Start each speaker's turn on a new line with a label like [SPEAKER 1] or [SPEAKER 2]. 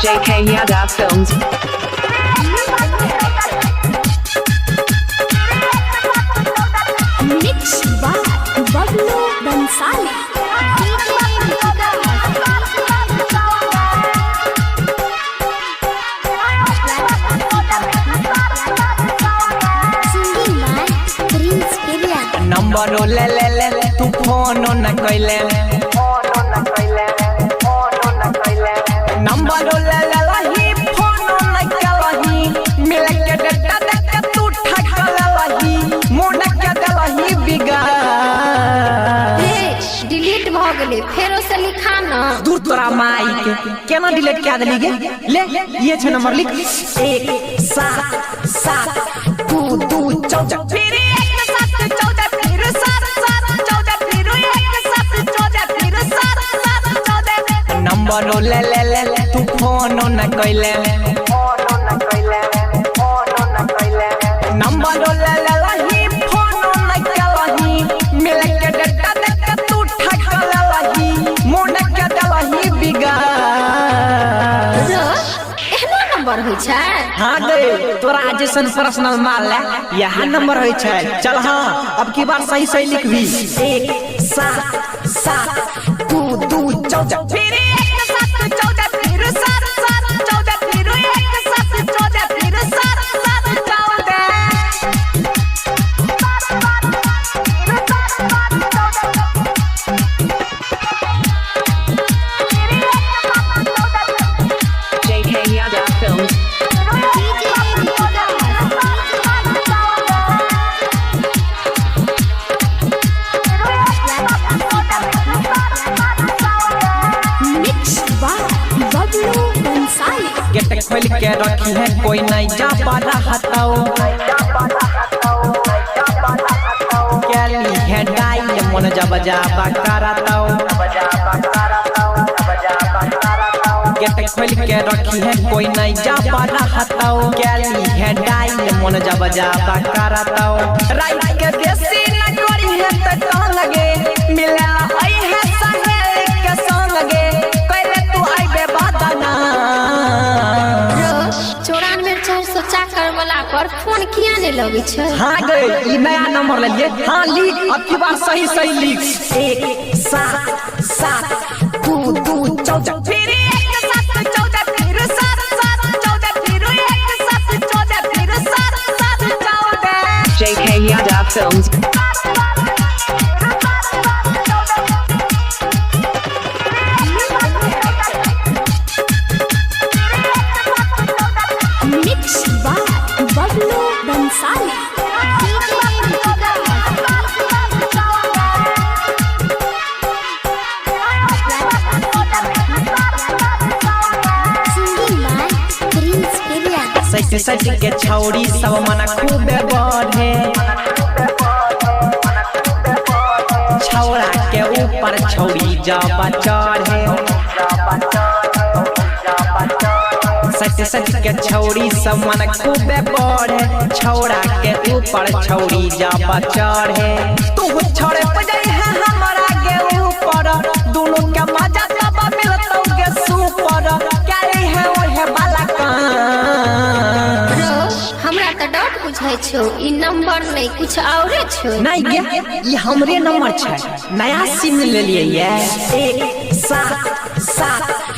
[SPEAKER 1] JK Yada Films.
[SPEAKER 2] Mixed by Bablu Bansali. Singing by Prince Kirian.
[SPEAKER 3] Number ले ले ले तू फोन न कैले नंबर ले ले लही फोन न कैलही मिल के डेटा देख तू ठक लही मोन के दलही बिगा
[SPEAKER 2] डिलीट भ गेले फेरो से लिखा न
[SPEAKER 3] दूर तोरा माई के केना डिलीट क्या देली गे ले ये छ नंबर लिख 1 7 7 2 2 14 फिर 1 7 14 फिर 7 7 14 फिर 1 7 14 फिर 7 7 14 नंबर ले ले ले तू फोन न कैले नंबर ले ले लही फोन न कैलही मिल के डेटा देख तू ठक लही मोन के दलही बिगा
[SPEAKER 2] एहनो नंबर होय छै।
[SPEAKER 3] हाँ दे तोरा जैसन पर्सनल माल ले यह नंबर होय छै। चल हाँ अब की बार सही सही लिखबी 1 7 7 2 2 14 फिर 1 7 14 फिर 7 7 14 फिर 1 7 14 फिर 7 7 14
[SPEAKER 1] JK Yada Films.
[SPEAKER 2] Mixed by Bablu Bansali.
[SPEAKER 3] Gate खोल के रखी है कोई नहीं जा पा रहा हटाओ क्या ली है डाई मन जब जाबा कराताओ गेट खोल के रखी है कोई नहीं जा पा रहा हटाओ क्या ली है डाई मन जब जाबा कराताओ रात के देसी न करी है तो कहां लगे मिला आई है सहेली के संग लगे पहले तू आई बे बादना
[SPEAKER 2] 94 चाकर वाला पर फोन किया नहीं लगे छै।
[SPEAKER 3] हाँ गए ये नया नंबर ले लिए हाँ लिख अब की बार सही सही लिख 1 7 7 2 2 14 फिर 1 7 14 फिर 7 7 14 फिर 1 7 14 फिर 7 7 14
[SPEAKER 1] JK Yada Films.
[SPEAKER 2] Mixed by Bablu Bansali. Singing by Prince Kirian.
[SPEAKER 3] सच सच के छौड़ी सब मन खूब बढ़े छौड़ा के ऊपर छौड़ी जाबा चढ़े सच सच के छौड़ी सब मन खूब बढ़े छौड़ा के ऊपर छौड़ी जाबा चढ़े तू छोड़े पड़े है हमारा के ऊपर दोनों के मजा जब मिलतौ के सुपर क्या है ओहे वाला
[SPEAKER 2] हमरा त डाउट बुझाइ छौ ई नंबर नहीं कुछ औरे छौ।
[SPEAKER 3] नहीं गे ये हमरे नंबर छै नया सिम ले लिए ये 1 7 7